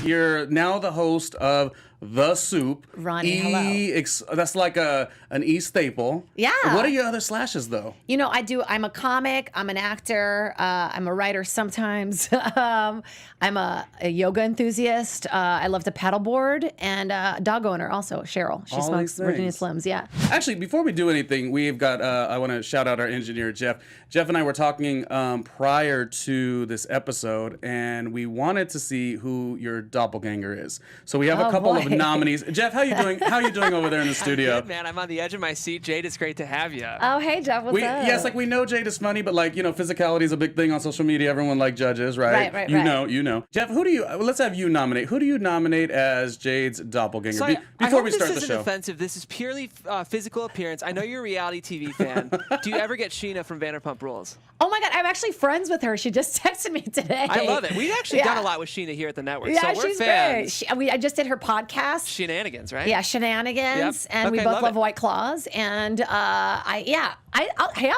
You're now the host of The Soup. Ronnie, hello. That's like an E staple. Yeah. What are your other slashes, though? You know, I'm a comic, I'm an actor, I'm a writer sometimes. I'm a yoga enthusiast. I love to paddleboard, and a dog owner also, Cheryl. She smokes Virginia Slims, yeah. Actually, before we do anything, we've got, I want to shout out our engineer, Jeff. Jeff and I were talking prior to this episode, and we wanted to see who your doppelganger is. So we have a couple of nominees. Jeff, how you doing? How you doing over there in the studio? I'm good, man. I'm on the edge of my seat. Jade, it's great to have you. Oh, hey, Jeff, what's up? Yes, like we know Jade is funny, but like, you know, physicality is a big thing on social media. Everyone like judges, right? Right. You know. Jeff, who do you, let's have you nominate. Who do you nominate as Jade's doppelganger So before we start the this show? isn't offensive. This is purely physical appearance. I know you're a reality TV fan. Do you ever get Sheena from Vanderpump Rules? Oh my God, I'm actually friends with her. She just texted me today. I love it. We've actually done a lot with Sheena here at the network. Yeah, so we're she's fans. great. I just did her podcast. Shenanigans, right? Yeah, Shenanigans, Yep. and we Okay, both love it. White Claws, and I'll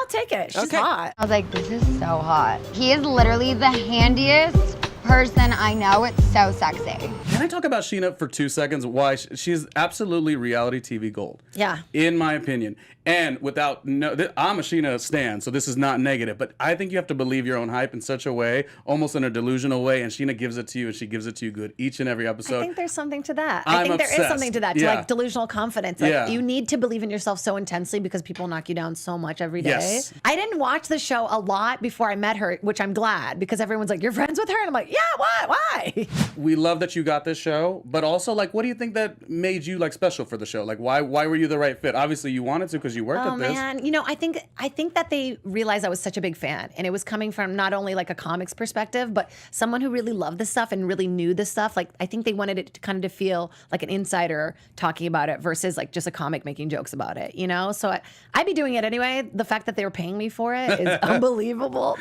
take it. She's hot. I was like, this is so hot. He is literally the handiest person I know. It's so sexy. Can I talk about Sheena for 2 seconds? Why she's absolutely reality TV gold. Yeah. In my opinion. And I'm a Sheena stan, so this is not negative, but I think you have to believe your own hype in such a way, almost in a delusional way, and Sheena gives it to you, and she gives it to you good each and every episode. I think there's something to that. I'm I think there is obsessed. something to that, to like delusional confidence. Like you need to believe in yourself so intensely because people knock you down so much every day. Yes. I didn't watch the show a lot before I met her, which I'm glad, because everyone's like, you're friends with her? And I'm like, yeah, what? Why? We love that you got this show, but also like, what do you think that made you like special for the show? Like, why were you the right fit? Obviously you wanted to because you worked at this. Man. You know, I think that they realized I was such a big fan, and it was coming from not only like a comics perspective, but someone who really loved this stuff and really knew this stuff. Like, I think they wanted it to kind of feel like an insider talking about it versus like just a comic making jokes about it, you know? So I'd be doing it anyway. The fact that they were paying me for it is unbelievable.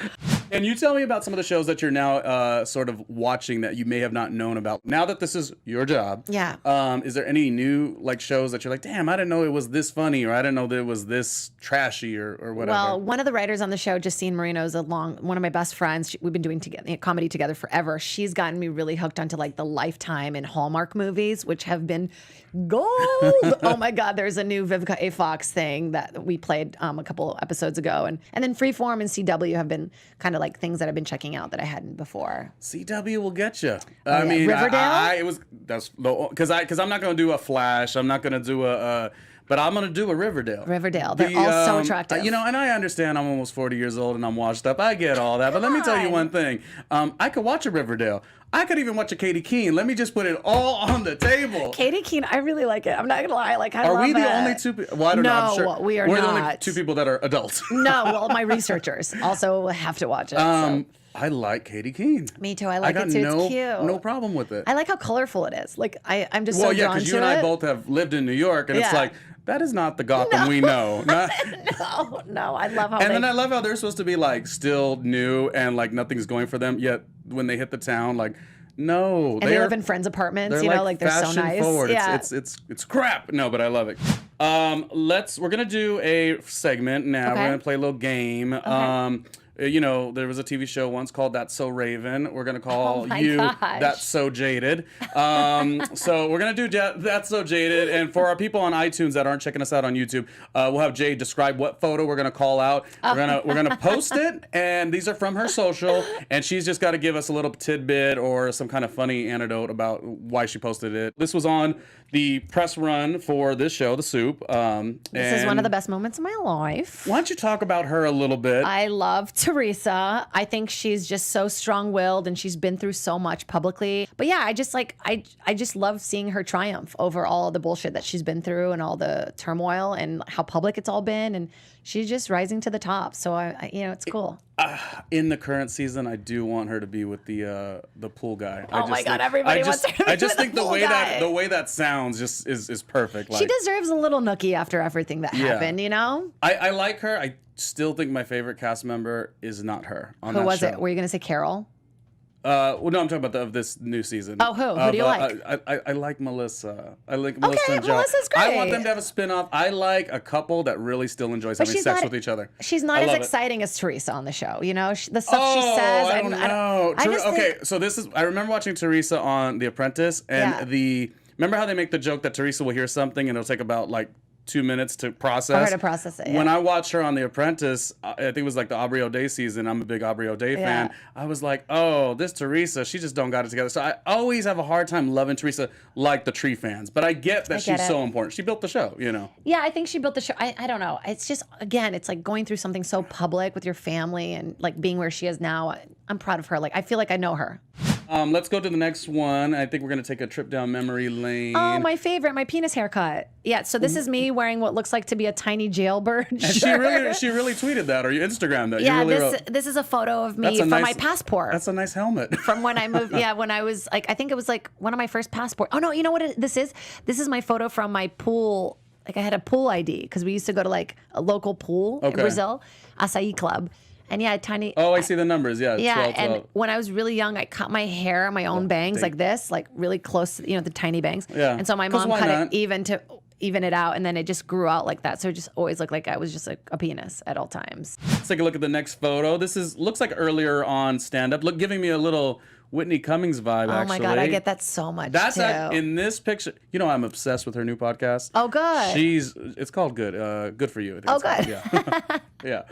And you tell me about some of the shows that you're now sort of watching that you may have not known about. Now that this is your job, is there any new like shows that you're like, damn, I didn't know it was this funny, or I didn't know that it was this trashy or whatever? Well, one of the writers on the show, Justine Marino, is one of my best friends. We've been doing comedy together forever. She's gotten me really hooked onto like the Lifetime and Hallmark movies, which have been gold. Oh my God, there's a new Vivica A. Fox thing that we played a couple episodes ago, and then Freeform and CW have been kind of like things that I've been checking out that I hadn't before. CW will get you. I mean, Riverdale. Because I'm not going to do a Flash. I'm not going to do but I'm going to do a Riverdale. They're all so attractive. You know, and I understand I'm almost 40 years old and I'm washed up. I get all that. But let me tell you one thing. I could watch a Riverdale. I could even watch a Katie Keene. Let me just put it all on the table. Katie Keene, I really like it. I'm not going to lie. Like, Are we the only two people? Well, I don't know. I'm sure. No, we are We're not. the only two people that are adults. No, well, my researchers also have to watch it. I like Katie Keene. Me too. I like it too. It's cute. No problem with it. I like how colorful it is. Like, I'm just well, so yeah, drawn to it. because you and I both have lived in New York, and it's like, that is not the Gotham we know. No, I love how then I love how they're supposed to be like still new and like nothing's going for them, yet when they hit the town, like, no. And they live in friends' apartments, you know, like they're so nice. Forward. Yeah. It's crap. No, but I love it. We're gonna do a segment now. Okay. We're gonna play a little game. Okay. You know, there was a TV show once called That's So Raven. We're going to call gosh. That's So Jaded. So we're going to do That's So Jaded. And for our people on iTunes that aren't checking us out on YouTube, we'll have Jade describe what photo we're going to call out. We're gonna post it, and these are from her social, and she's just got to give us a little tidbit or some kind of funny anecdote about why she posted it. This was on the press run for this show, The Soup. This is one of the best moments of my life. Why don't you talk about her a little bit? I love Teresa. I think she's just so strong-willed, and she's been through so much publicly. But yeah, I just love seeing her triumph over all the bullshit that she's been through and all the turmoil and how public it's all been. And she's just rising to the top. So it's cool. In the current season, I do want her to be with the pool guy. Oh my God, everybody wants her to be I just with think the pool guy. the way that sounds just is perfect. Like, she deserves a little nookie after everything that happened, you know? I like her. I still think my favorite cast member is not her on Who that was show. it? Were you going to say Carol? Well, no, I'm talking about of this new season. Oh, who do you like? I like Melissa. I like Melissa and Joe. Melissa's I great. want them to have a spin-off. I like a couple that really still enjoys having sex with each other. She's not I as love it. exciting as Teresa on the show. You know, the stuff she says. I don't know. Okay, think, so this is. I remember watching Teresa on The Apprentice, and remember how they make the joke that Teresa will hear something and it'll take about like 2 minutes to process. For her to process it. Yeah. When I watched her on The Apprentice, I think it was like the Aubrey O'Day season. I'm a big Aubrey O'Day fan. I was like, oh, this Teresa, she just don't got it together. So I always have a hard time loving Teresa like the Tree fans, but I get that she's so important. She built the show, you know. Yeah, I think she built the show. I don't know. It's just, again, it's like going through something so public with your family and like being where she is now. I'm proud of her. Like, I feel like I know her. Let's go to the next one. I think we're going to take a trip down memory lane. Oh, my favorite, my penis haircut. Yeah, so this is me wearing what looks like to be a tiny jailbird shirt. And she really tweeted that, or you Instagrammed that. Yeah, you really this is a photo of me from my passport. That's a nice helmet. From when I moved, when I was like, I think it was like one of my first passports. Oh no, you know what this is? This is my photo from my pool. Like I had a pool ID because we used to go to like a local pool in Brazil, Açaí Club. And yeah, tiny. Oh, I see the numbers. Yeah, yeah. 12, 12. And when I was really young, I cut my hair, my own bangs like this, like really close to, the tiny bangs. Yeah. And so my mom cut it even it out, and then it just grew out like that. So it just always looked like I was just like a penis at all times. Let's take a look at the next photo. This looks like earlier on stand-up. Look, giving me a little Whitney Cummings vibe, actually. Oh my God, I get that so much, too. In this picture, I'm obsessed with her new podcast. Oh, good. It's called Good. Good for You. Oh, good. Yeah.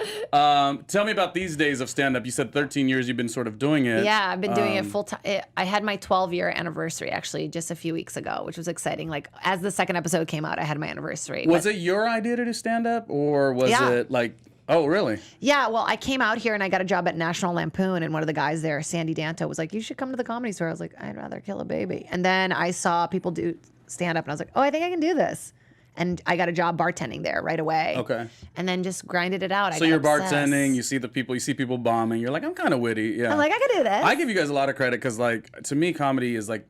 Tell me about these days of stand-up. You said 13 years you've been sort of doing it. Yeah, I've been doing it full time. I had my 12-year anniversary, actually, just a few weeks ago, which was exciting. Like, as the second episode came out, I had my anniversary. Was it your idea to do stand-up, or was it like... Oh, really? Yeah, well, I came out here and I got a job at National Lampoon, and one of the guys there, Sandy Danto, was like, you should come to the Comedy Store. I was like, I'd rather kill a baby. And then I saw people do stand-up, and I was like, oh, I think I can do this. And I got a job bartending there right away. Okay. And then just grinded it out. So you're bartending, you see people bombing. You're like, I'm kind of witty. Yeah. I'm like, I can do this. I give you guys a lot of credit because, like, to me, comedy is like,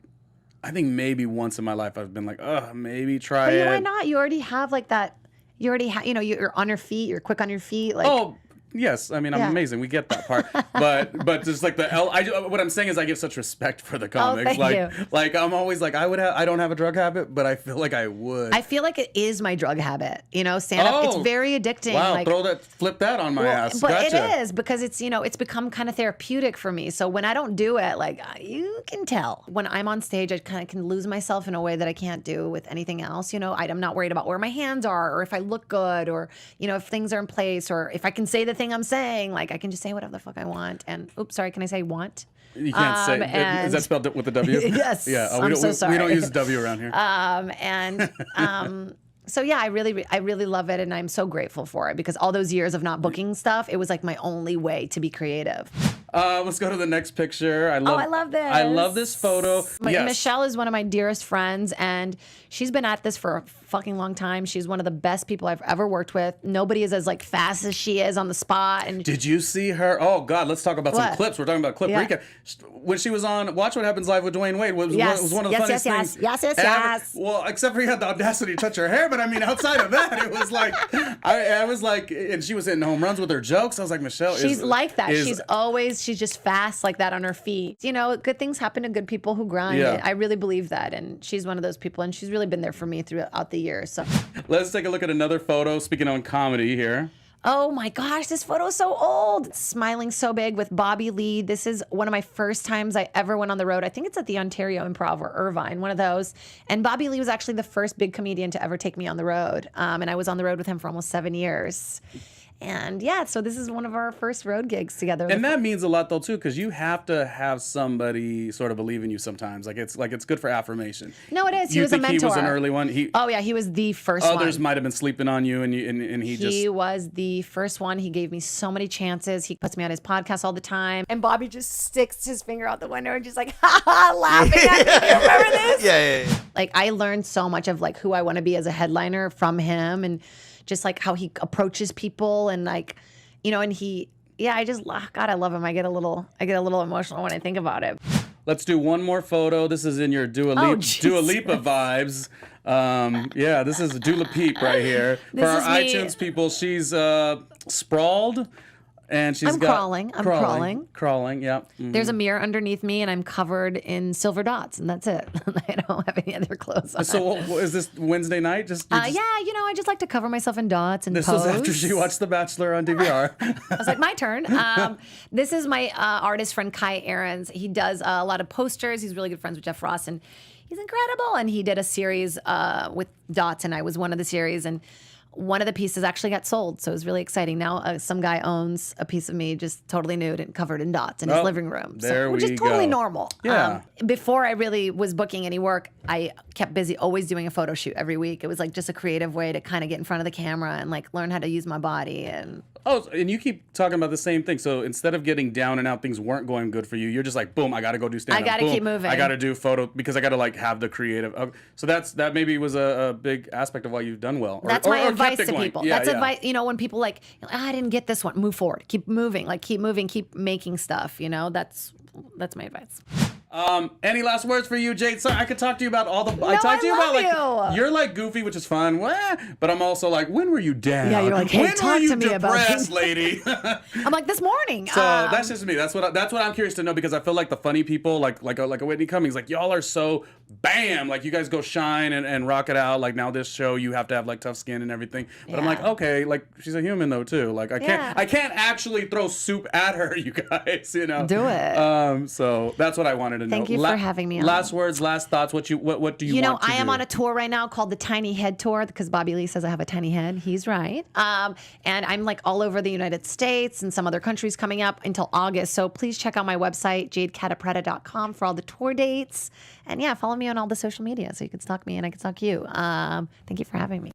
I think maybe once in my life I've been like, maybe try it. But why not? You already have like that. You already have, you're on your feet. You're quick on your feet. Like, yes, I mean, I'm amazing. We get that part, but just like what I'm saying is I give such respect for the comics. Thank you. I'm always like, I don't have a drug habit, but I feel like I would. I feel like it is my drug habit. Stand up. It's very addicting. Wow, flip that on my ass. But gotcha. it is because it's it's become kind of therapeutic for me. So when I don't do it, like you can tell when I'm on stage, I kind of can lose myself in a way that I can't do with anything else. I'm not worried about where my hands are or if I look good or if things are in place or if I can say the thing I'm saying, like I can just say whatever the fuck I want. And oops, sorry, can I say want? You can't say. Is that spelled with a W? Yes. Yeah. I'm so sorry. We don't use W around here. So yeah, I really love it, and I'm so grateful for it because all those years of not booking stuff, it was like my only way to be creative. Let's go to the next picture. I love this. I love this photo. Michelle is one of my dearest friends, and she's been at this for a fucking long time. She's one of the best people I've ever worked with. Nobody is as like fast as she is on the spot. And did you see her? Oh God, let's talk about some clips. We're talking about clip recap. When she was on Watch What Happens Live with Dwayne Wade, was one of the funniest things. Yes. Well, except for he had the audacity to touch her hair, but I mean, outside of that, it was like, I was like, and she was hitting home runs with her jokes. I was like, Michelle, she's like that. She's just fast like that on her feet. Good things happen to good people who grind. Yeah. I really believe that, and she's one of those people, and she's really been there for me throughout the years. So let's take a look at another photo. Speaking on comedy here. Oh my gosh, this photo is so old. Smiling so big with Bobby Lee. This is one of my first times I ever went on the road. I think it's at the Ontario Improv or Irvine, one of those. And Bobby Lee was actually the first big comedian to ever take me on the road. And I was on the road with him for almost 7 years. And yeah, so this is one of our first road gigs together. And that means a lot though too, because you have to have somebody sort of believe in you sometimes. Like it's good for affirmation. No, it is. He was a mentor. He was an early one. He was the first one. Others might have been sleeping on you, and he was the first one. He gave me so many chances. He puts me on his podcast all the time. And Bobby just sticks his finger out the window and just like laughing at me. You remember this? Yeah. Like I learned so much of like who I want to be as a headliner from him, and just like how he approaches people, and like, and he, God, I love him. I get a little emotional when I think about it. Let's do one more photo. This is in your Dua Lipa vibes. This is Dua Peep right here. For our iTunes people, she's sprawled. And she's I'm crawling. I'm crawling. Crawling, yeah. There's a mirror underneath me, and I'm covered in silver dots, and that's it. I don't have any other clothes on. So is this Wednesday night? Yeah, I just like to cover myself in dots and This pose. was after she watched The Bachelor on DVR. I was like, my turn. This is my artist friend, Kai Ahrens. He does a lot of posters. He's really good friends with Jeff Ross, and he's incredible. And he did a series with dots, and I was one of the series. And one of the pieces actually got sold, so it was really exciting. Now some guy owns a piece of me just totally nude and covered in dots in his living room, which is totally normal. Yeah. Before I really was booking any work, I kept busy always doing a photo shoot every week. It was like just a creative way to kind of get in front of the camera and like learn how to use my body. And and you keep talking about the same thing. So instead of getting down and out, things weren't going good for you. You're just like, boom, I got to go do stand-up. I got to keep moving. I got to do photo because I got to like have the creative. So that maybe was a big aspect of why you've done well. That's my advice to going. people. Yeah, That's advice. When people like, I didn't get this one, move forward, keep moving, keep moving, keep making stuff. That's my advice. Any last words for you, Jade? Sorry, I could talk to you about all the. No, I talked to you about love you. you're like goofy, which is fun. But I'm also like, when were you down? Yeah, you're like, hey, when talk were you to me about depressed, things. lady? I'm like, this morning. So that's just me. That's what I'm curious to know, because I feel like the funny people, like a Whitney Cummings, like y'all are so bam, like you guys go shine and rock it out. Like now this show, you have to have like tough skin and everything. But I'm like, okay, like she's a human though too. Like I can't actually throw soup at her, you guys. Do it. So that's what I wanted to know. Thank you for having me on. Last words, last thoughts. What do you want to do? I am on a tour right now called the Tiny Head Tour, because Bobby Lee says I have a tiny head. He's right. And I'm like all over the United States and some other countries coming up until August. So please check out my website, JADECATTA-PRETA.com, for all the tour dates. And yeah, follow me on all the social media so you can stalk me and I can stalk you. Thank you for having me.